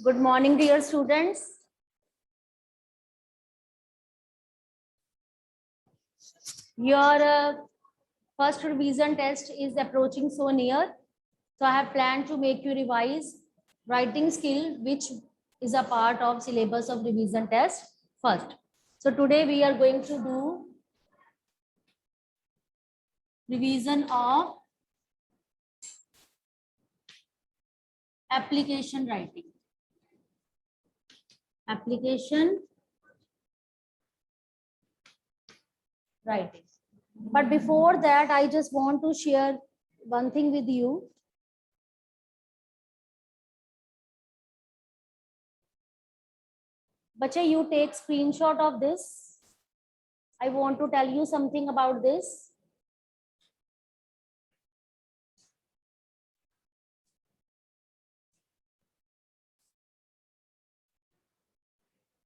Good morning, dear students. Your first revision test is approaching so near. So I have planned to make you revise writing skill, which is a part of syllabus of revision test first. So today we are going to do revision of application writing. Application writing. But before that, I just want to share one thing with you. Bache, you take screenshot of this. I want to tell you something about this.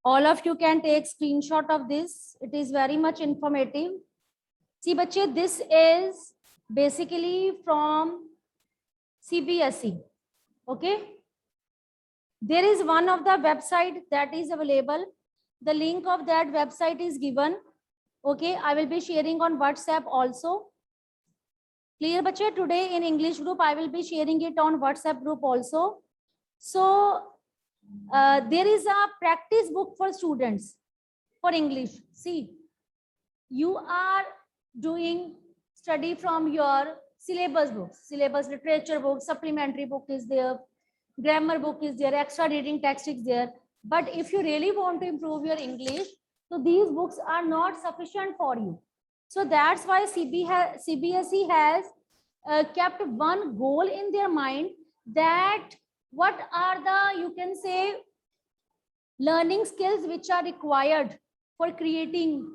All of you can take screenshot of this. It is very much informative. See, bache, this is basically from CBSE. Okay. There is one of the website that is available. The link of that website is given. Okay. I will be sharing on WhatsApp also. Clear, bache? Today in English group, I will be sharing it on WhatsApp group also. So there is a practice book for students for English. See, you are doing study from your syllabus books, syllabus literature book, supplementary book is there, grammar book is there, extra reading text is there. But if you really want to improve your English, so these books are not sufficient for you. So that's why CBSE has kept one goal in their mind, that what are the, you can say, learning skills which are required for creating,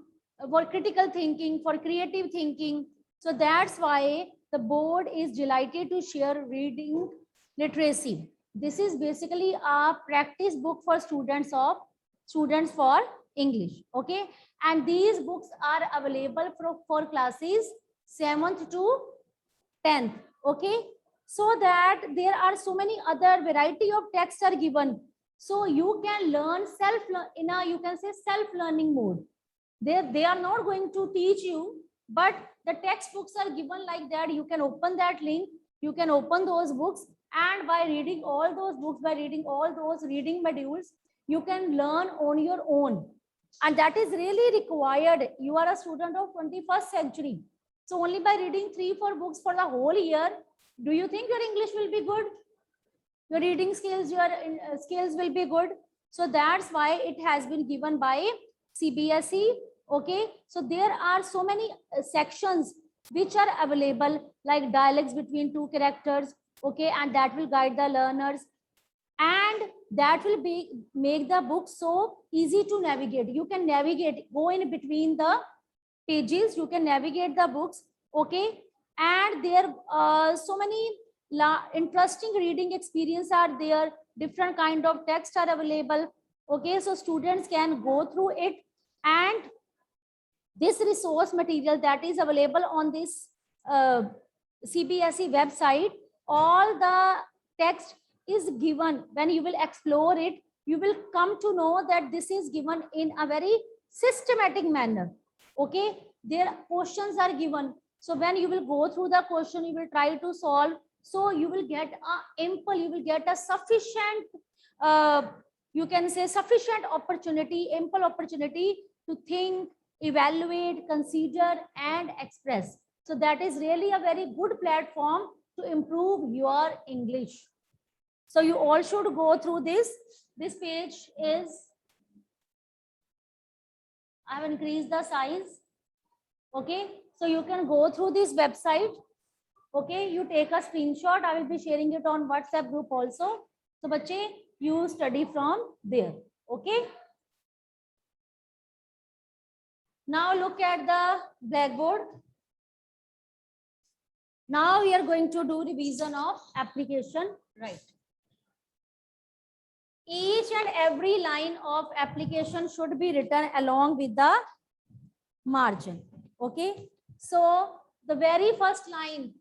for critical thinking, for creative thinking. So that's why the board is delighted to share reading literacy. This is basically a practice book for students for English. Okay, and these books are available for classes 7th to 10th. Okay, so that there are so many other variety of texts are given, so you can learn in a, you can say, self-learning mode. They are not going to teach you, but the textbooks are given like that. You can open that link, you can open those books, and by reading all those books, by reading all those reading modules, you can learn on your own. And that is really required. You are a student of 21st century. So only by reading 3-4 books for the whole year, do you think your English will be good? Your reading skills, your skills will be good. So that's why it has been given by CBSE. Okay, so there are so many sections which are available, like dialects between two characters. Okay, and that will guide the learners, and that will make the book so easy to navigate. You can navigate, go in between the pages, you can navigate the books. Okay, and there are so many interesting reading experience are there, different kind of text are available. Okay, so students can go through it, and this resource material that is available on this CBSE website, all the text is given. When you will explore it, you will come to know that this is given in a very systematic manner. Okay, their questions are given. So when you will go through the question, you will try to solve. So you will get you will get a sufficient, you can say, sufficient opportunity, ample opportunity to think, evaluate, consider, and express. So that is really a very good platform to improve your English. So you all should go through this. This page is, I have increased the size. Okay, so you can go through this website. Okay, you take a screenshot. I will be sharing it on WhatsApp group also. So bache, you study from there. Okay. Now look at the blackboard. Now we are going to do revision of application. Right. Each and every line of application should be written along with the margin. Okay. So the very first line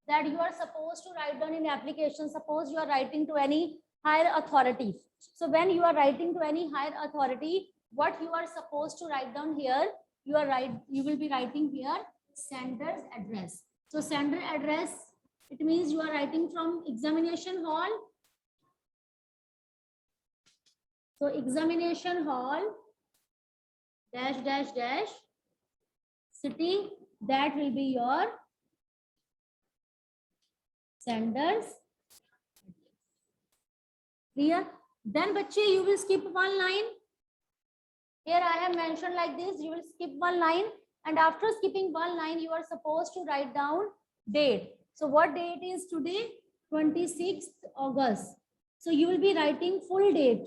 that you are supposed to write down in application, suppose you are writing to any higher authority. So when you are writing to any higher authority, what you are supposed to write down here, you will be writing here sender's address. So sender address, it means you are writing from examination hall. So examination hall dash dash dash city, that will be your sender's. Clear? Then bache, you will skip one line. Here I have mentioned like this, you will skip one line, and after skipping one line, you are supposed to write down date. So what date is today? 26th August. So you will be writing full date.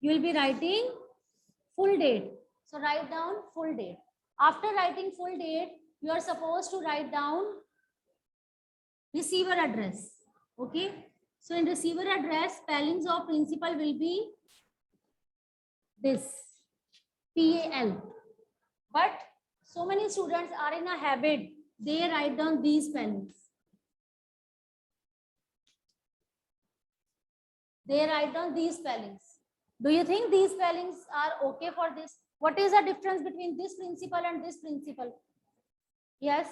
You will be writing full date. So write down full date. After writing full date, you are supposed to write down receiver address. Okay. So in receiver address, spellings of principal will be this, PAL. But so many students are in a habit, they write down these spellings. They write down these spellings. Do you think these spellings are okay for this? What is the difference between this principal and this principal? Yes.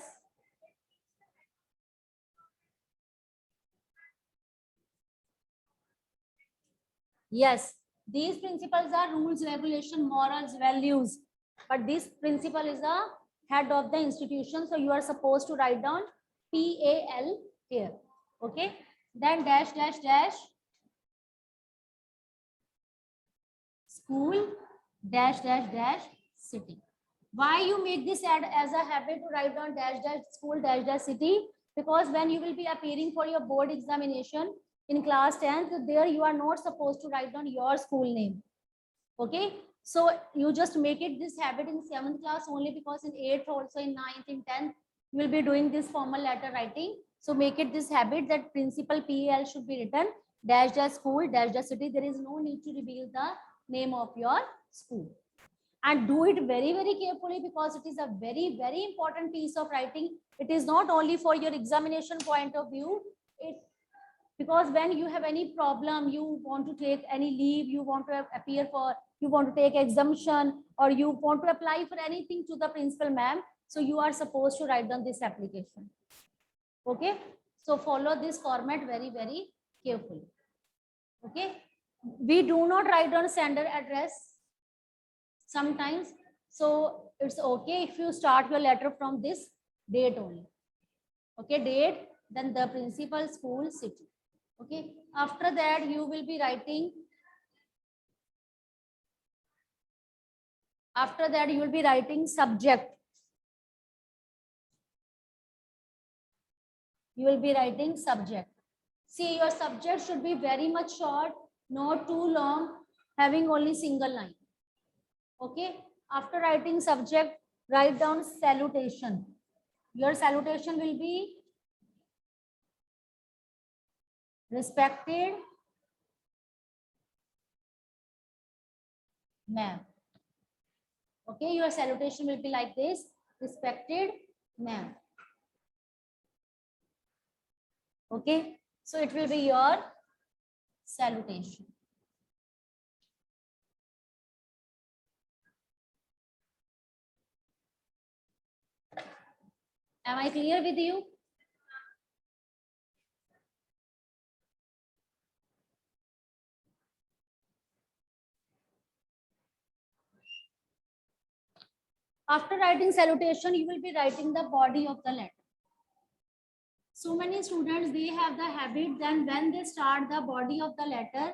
Yes, these principles are rules, regulation, morals, values. But this principal is the head of the institution. So you are supposed to write down PAL here. Okay. Then dash, dash, dash. School, dash, dash, dash, city. Why you make this as a habit to write down dash, dash, school, dash, dash, city? Because when you will be appearing for your board examination in class 10th, there you are not supposed to write down your school name. Okay. So you just make it this habit in 7th class only, because in 8th, also in 9th, in 10th, you will be doing this formal letter writing. So make it this habit that principal PAL should be written dash dash school dash dash city. There is no need to reveal the name of your school. And do it very, very carefully, because it is a very, very important piece of writing. It is not only for your examination point of view. Because when you have any problem, you want to take any leave, you want to appear for, you want to take exemption, or you want to apply for anything to the principal ma'am, so you are supposed to write down this application. Okay. So follow this format very, very carefully. Okay. We do not write down sender address sometimes. So it's okay if you start your letter from this date only. Okay, date, then the principal, school, city. Okay, after that you will be writing, subject. You will be writing subject. See, your subject should be very much short, not too long, having only single line. Okay, after writing subject, write down salutation. Your salutation will be respected ma'am. Okay, your salutation will be like this, respected ma'am. Okay, so it will be your salutation. Am I clear with you? After writing salutation, you will be writing the body of the letter. So many students, they have the habit, then when they start the body of the letter,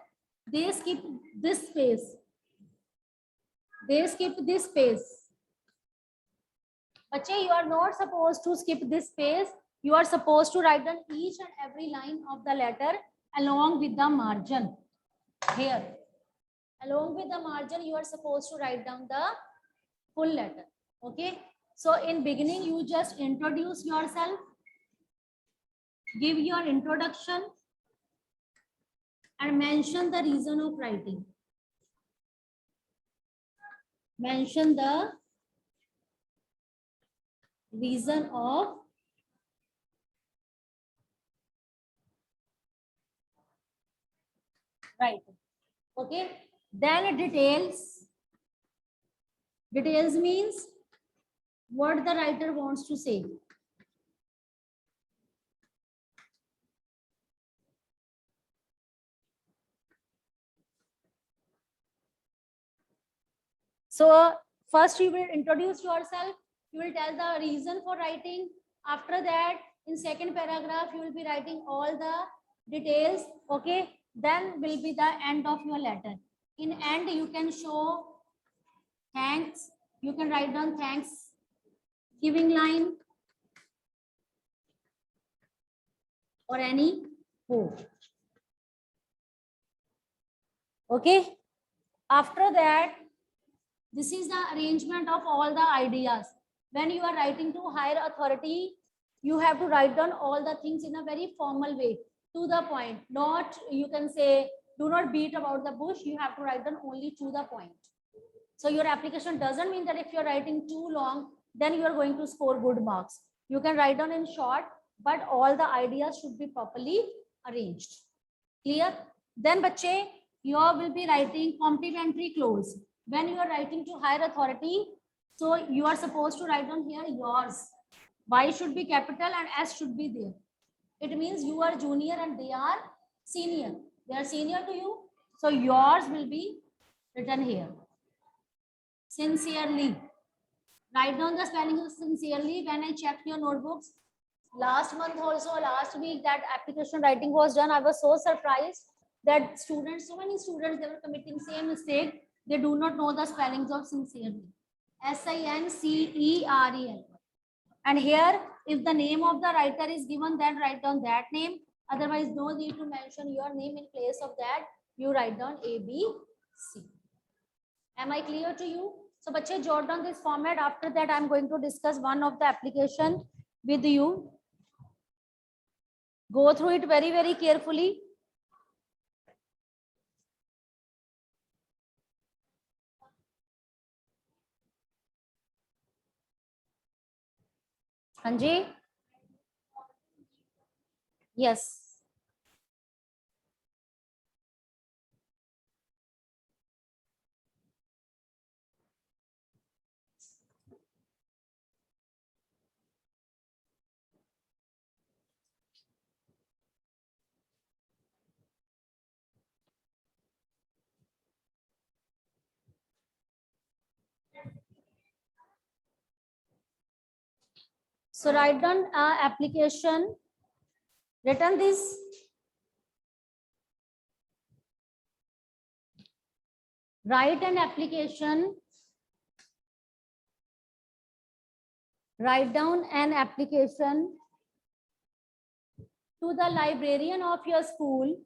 they skip this space. They skip this space. Bache, you are not supposed to skip this space. You are supposed to write down each and every line of the letter along with the margin. Here, along with the margin, you are supposed to write down the full letter. Okay. So in beginning, you just introduce yourself, give your introduction, and mention the reason of writing. Mention the reason of Right. Okay. Then details. Details means what the writer wants to say. So first you will introduce yourself. You will tell the reason for writing. After that, in second paragraph, you will be writing all the details. Okay. Then will be the end of your letter. In end, you can show thanks. You can write down thanks giving line or any quote. Okay. After that, this is the arrangement of all the ideas. When you are writing to higher authority, you have to write down all the things in a very formal way, to the point. Not, you can say, do not beat about the bush. You have to write down only to the point. So your application doesn't mean that if you're writing too long, then you are going to score good marks. You can write down in short, but all the ideas should be properly arranged. Clear? Then, bache, you will be writing complimentary clause. When you are writing to higher authority, so you are supposed to write down here yours. Y should be capital and S should be there. It means you are junior and they are senior. They are senior to you. So yours will be written here. Sincerely. Write down the spelling of sincerely. When I checked your notebooks last month also, last week, that application writing was done. I was so surprised that students, so many students, they were committing same mistake. They do not know the spellings of sincerely. Sincerely. And here, if the name of the writer is given, then write down that name. Otherwise, no need to mention your name in place of that. You write down A, B, C. Am I clear to you? So, bache, jot down this format. After that, I'm going to discuss one of the application with you. Go through it very, very carefully. Hanji? Yes. So, write down application. Written this. Write an application. Write down an application to the librarian of your school.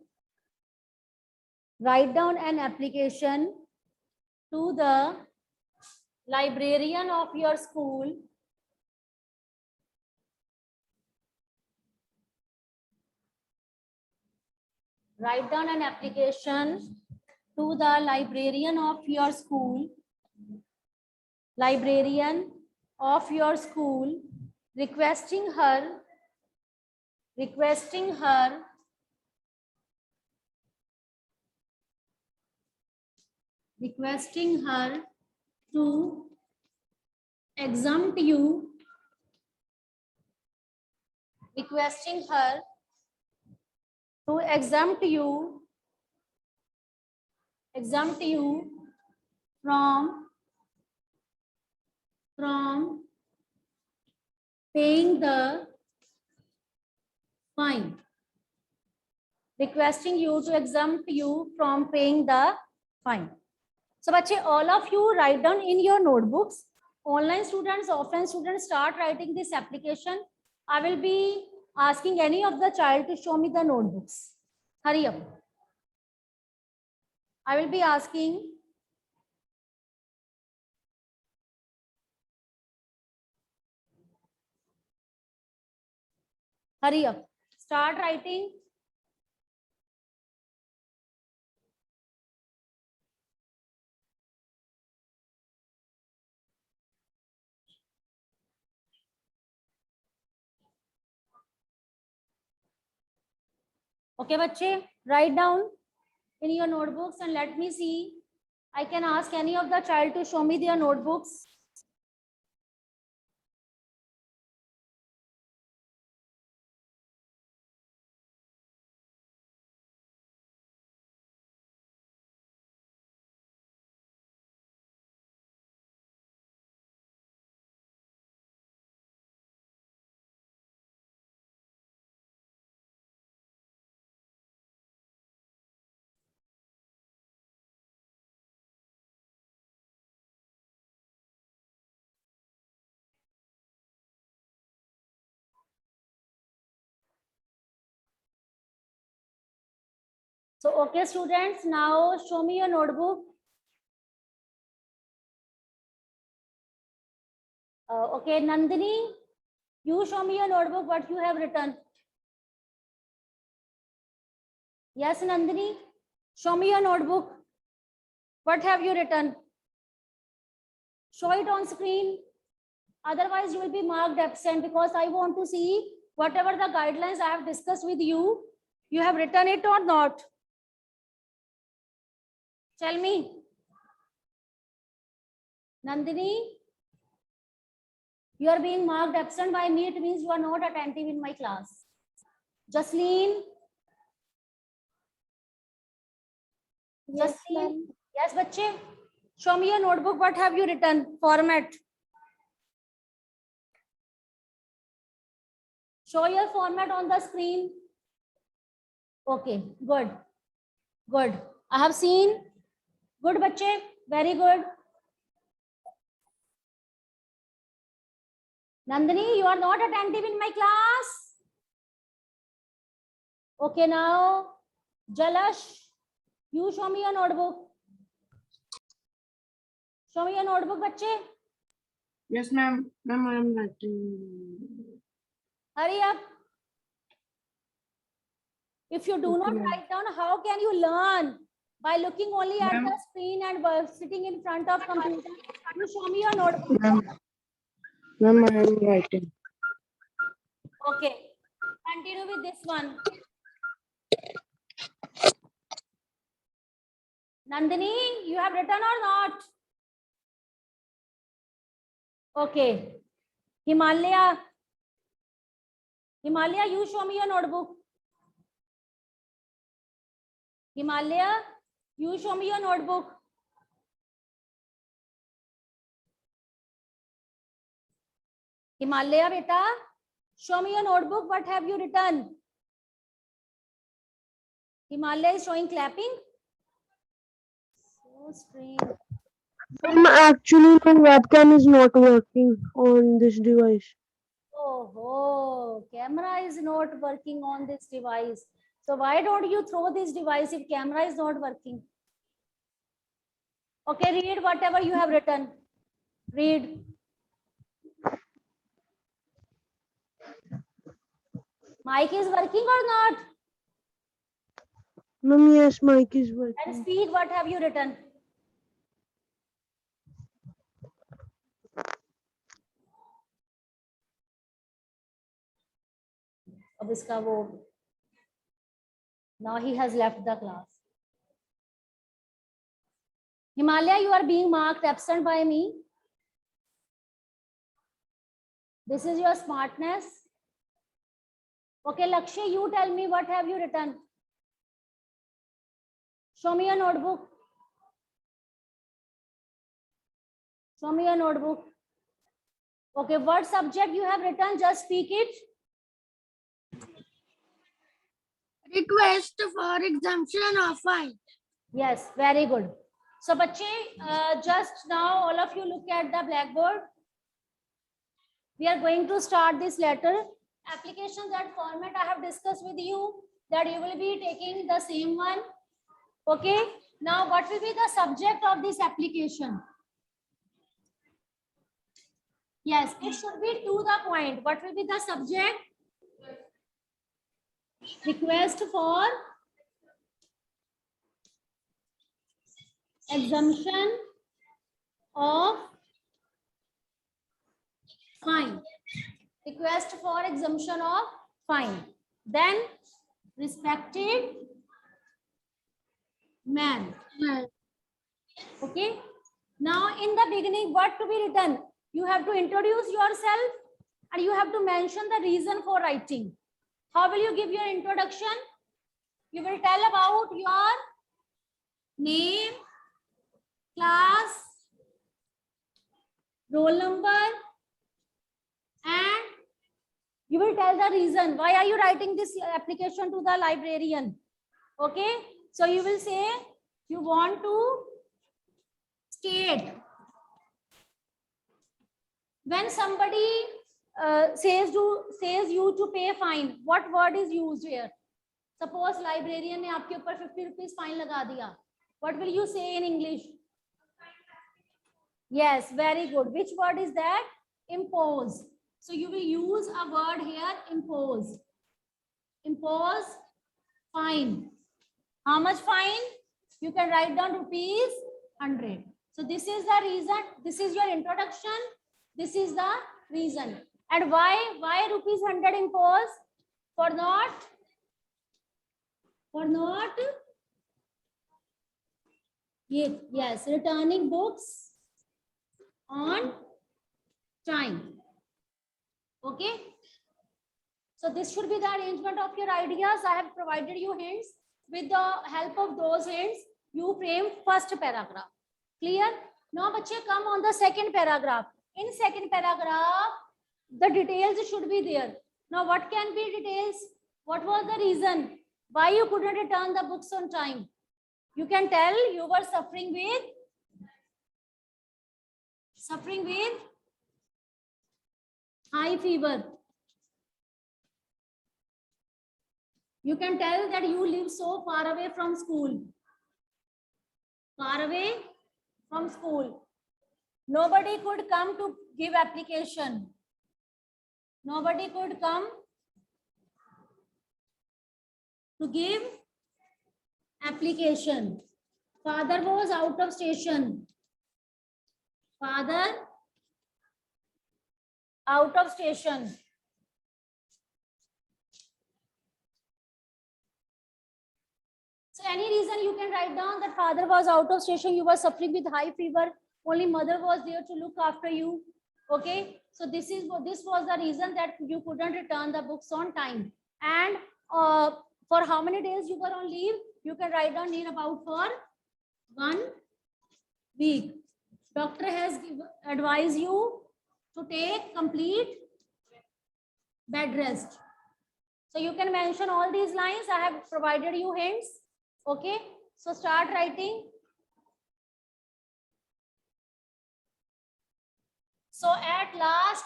Write down an application to the librarian of your school. Write down an application to the librarian of your school. Librarian of your school, requesting her to exempt you, requesting her to exempt you from paying the fine. Requesting you to exempt you from paying the fine. So, bache, all of you write down in your notebooks. Online students, offline students, start writing this application. I will be asking any of the child to show me the notebooks. Hurry up. I will be asking hurry up. Start writing. Okay, bache, write down in your notebooks, and let me see. I can ask any of the child to show me their notebooks. So, okay, students, now show me your notebook. Okay, Nandini, you show me your notebook, what you have written. Yes, Nandini, show me your notebook. What have you written? Show it on screen. Otherwise, you will be marked absent, because I want to see whatever the guidelines I have discussed with you, you have written it or not. Tell me. Nandini, you are being marked absent by me. It means you are not attentive in my class. Jasleen. Yes, Jasleen. ma'am. Yes, bache. Show me your notebook. What have you written? Format. Show your format on the screen. Okay, good. Good. I have seen. Good, bache. Very good. Nandini, you are not attentive in my class. Okay, now, Jalash, you show me your notebook. Show me your notebook, bache. Yes, ma'am. Ma'am, I am writing. Hurry up. If you do not write down, how can you learn? By looking only at the screen and sitting in front of computer. You show me your notebook. Ma'am, I am writing. Okay. Continue with this one. Nandini, you have written or not? Okay. Himalaya. Himalaya, you show me your notebook. Himalaya, you show me your notebook. Himalaya, beta, show me your notebook. What have you written? Himalaya is showing clapping. So strange. Actually, my webcam is not working on this device. Oh, camera is not working on this device. So why don't you throw this device if camera is not working? Okay, read whatever you have written. Read. Mic is working or not? Ma'am, yes, mic is And working. speak, what have you written? अब इसका वो now he has left the class. Himalaya, you are being marked absent by me. This is your smartness. Okay, Lakshya, you tell me what have you written? Show me your notebook. Show me your notebook. Okay, what subject you have written? Just speak it. Request for exemption of fine. Yes, very good. So, bache, just now all of you look at the blackboard. We are going to start this letter. Application that format I have discussed with you, that you will be taking the same one. Okay. Now, what will be the subject of this application? Yes, it should be to the point. What will be the subject? Request for exemption of fine. Request for exemption of fine. Then respected Man. Okay. Now in the beginning, what to be written? You have to introduce yourself and you have to mention the reason for writing. How will you give your introduction? You will tell about your name, class, roll number, and you will tell the reason. Why are you writing this application to the librarian? Okay. So you will say you want to state. When somebody says you to pay fine, what word is used here? Suppose librarian ने आपके ऊपर 50 rupees fine लगा दिया. What will you say in English? Yes, very good. Which word is that? Impose. So you will use a word here, impose. Impose fine. How much fine? You can write down rupees 100. So this is the reason. This is your introduction. This is the reason. And why rupees 100 impose? For not yes, returning books on time. Okay. So this should be the arrangement of your ideas. I have provided you hints. With the help of those hints, you frame first paragraph. Clear? Now, bache, come on the second paragraph. In second paragraph, the details should be there. Now, what can be details? What was the reason why you couldn't return the books on time? You can tell you were suffering with high fever. You can tell that you live so far away from school. Nobody could come to give application. Nobody could come to give application. Father was out of station. Father out of station. So any reason you can write down that father was out of station, you were suffering with high fever, only mother was there to look after you. Okay, so this was the reason that you couldn't return the books on time. And for how many days you were on leave, you can write down near about for 1 week. Doctor has advised you to take complete bed rest. So you can mention all these lines. I have provided you hints. Okay, so start writing. So at last,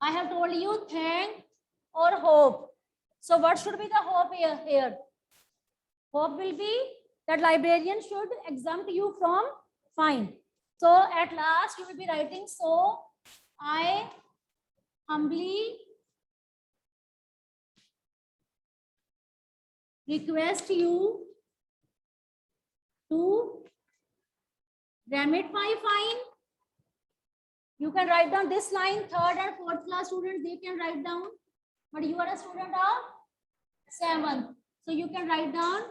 I have told you thank or hope. So what should be the hope here? Hope will be that librarian should exempt you from fine. So at last, you will be writing, so I humbly request you to remit my fine. You can write down this line. 3rd and 4th class students, they can write down. But you are a student of 7th. So you can write down,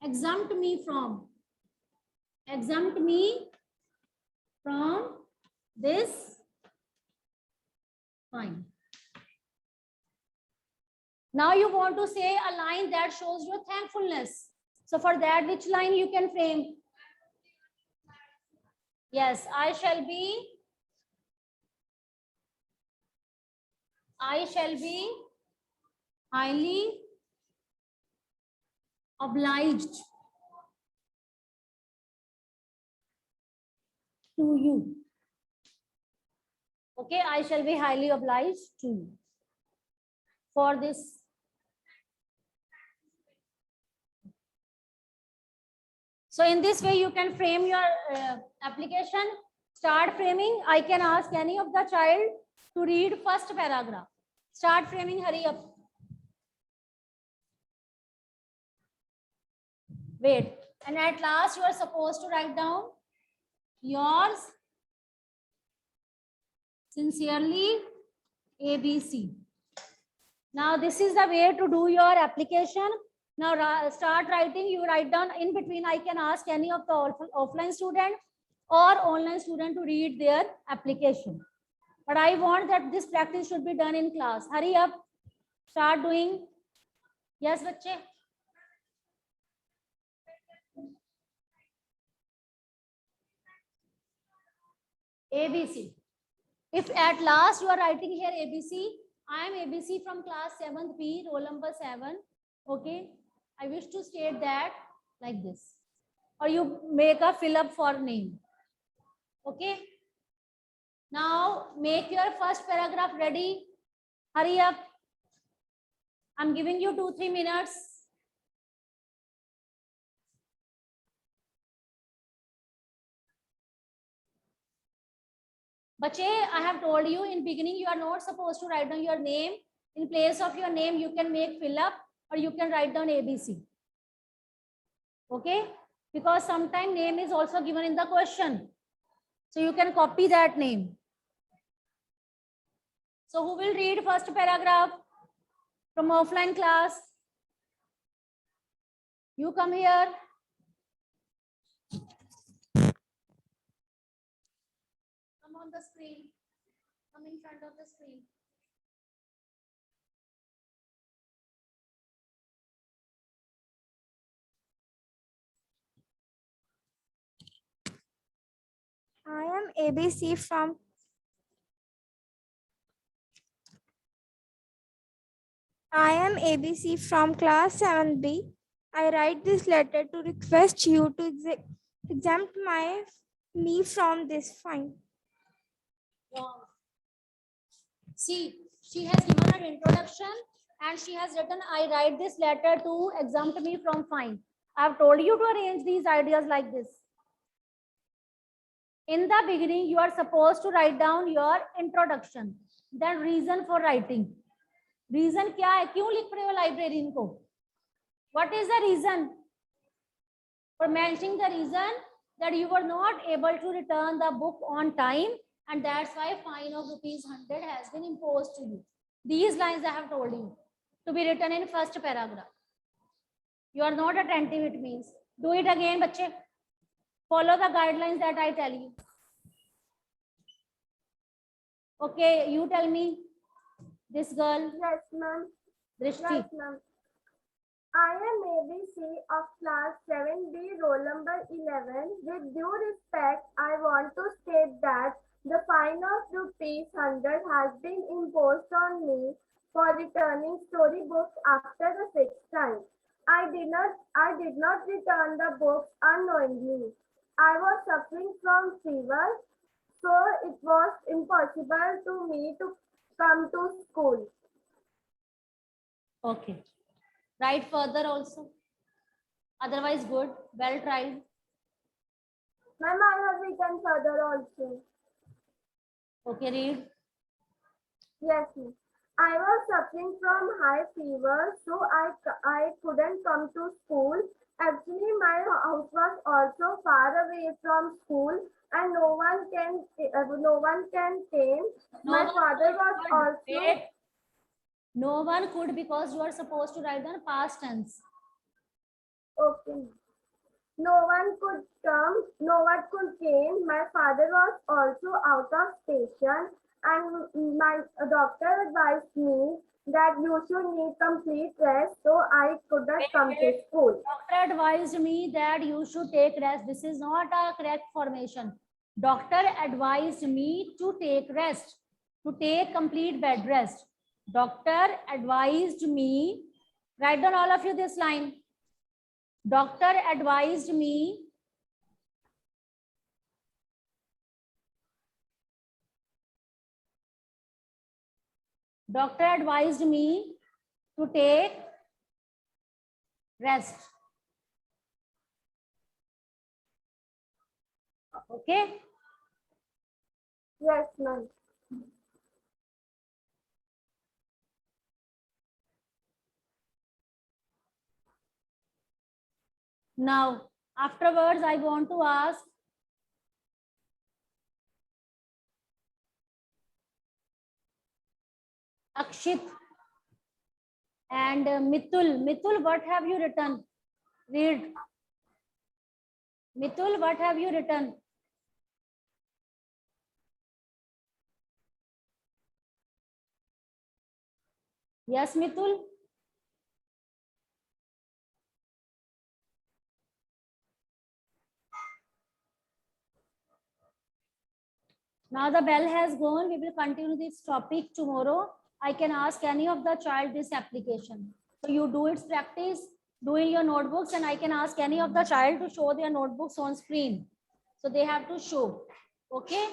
exempt me from this fine. Now you want to say a line that shows your thankfulness. So for that, which line you can frame? Yes, I shall be highly obliged to you. Okay, I shall be highly obliged to you for this. So in this way, you can frame your application. Start framing. I can ask any of the child to read first paragraph. Start framing, hurry up. Wait. And at last, you are supposed to write down yours sincerely, ABC. Now, this is the way to do your application. Now start writing. You write down in between. I can ask any of the offline student or online student to read their application. But I want that this practice should be done in class. Hurry up. Start doing. Yes, bache. ABC. If at last you are writing here ABC, I am ABC from class 7th B, roll number 7. Okay. I wish to state that like this. Or you make a fill up for name. Okay. Now make your first paragraph ready. Hurry up. I'm giving you 2-3 minutes. Bache, I have told you in beginning, you are not supposed to write down your name. In place of your name, you can make fill up or you can write down ABC. Okay? Because sometimes name is also given in the question. So you can copy that name. So who will read first paragraph from offline class? You come here. Come on the screen. Come in front of the screen. I am ABC from class 7B. I write this letter to request you to exempt me from this fine. Wrong. See, she has given an introduction and she has written, I write this letter to exempt me from fine. I have told you to arrange these ideas like this. In the beginning, you are supposed to write down your introduction, then reason for writing. Reason क्या है? क्यों लिख रहे हो librarian को? What is the reason? For mentioning the reason that you were not able to return the book on time, and that's why fine of ₹100 has been imposed to you. These lines I have told you to be written in first paragraph. You are not attentive, it means. Do it again, bache. Follow the guidelines that I tell you. Okay, you tell me. This girl. Yes, ma'am. Drishti. Yes, ma'am. I am ABC of class 7B, roll number 11. With due respect, I want to state that the fine of ₹100 has been imposed on me for returning storybooks after the 6th time. I did not return the books unknowingly. I was suffering from fever, so it was impossible to me to come to school. Okay. Write further also. Otherwise, good. Well tried. Ma'am, I have written further also. Okay, read. Yes, ma'am. I was suffering from high fever, so I couldn't come to school. Actually, my house was also far away from school, and no one came. My father was also. Wait. No one could, because you are supposed to write down past tense. Okay. No one could come. No one could came. My father was also out of station, and my doctor advised me that you should need complete rest, so I couldn't come to school. Doctor advised me that you should take rest. This is not a correct formation. Doctor advised me to take rest, to take complete bed rest. Doctor advised me, write down all of you this line. Doctor advised me to take rest. Okay? Yes, ma'am. Now, afterwards, I want to ask, Akshit And Mitul, what have you written? Read. Mitul, what have you written? Yes, Mitul. Now the bell has gone. We will continue this topic tomorrow. I can ask any of the child this application. So you do its practice, do in your notebooks, and I can ask any of the child to show their notebooks on screen. So they have to show. Okay.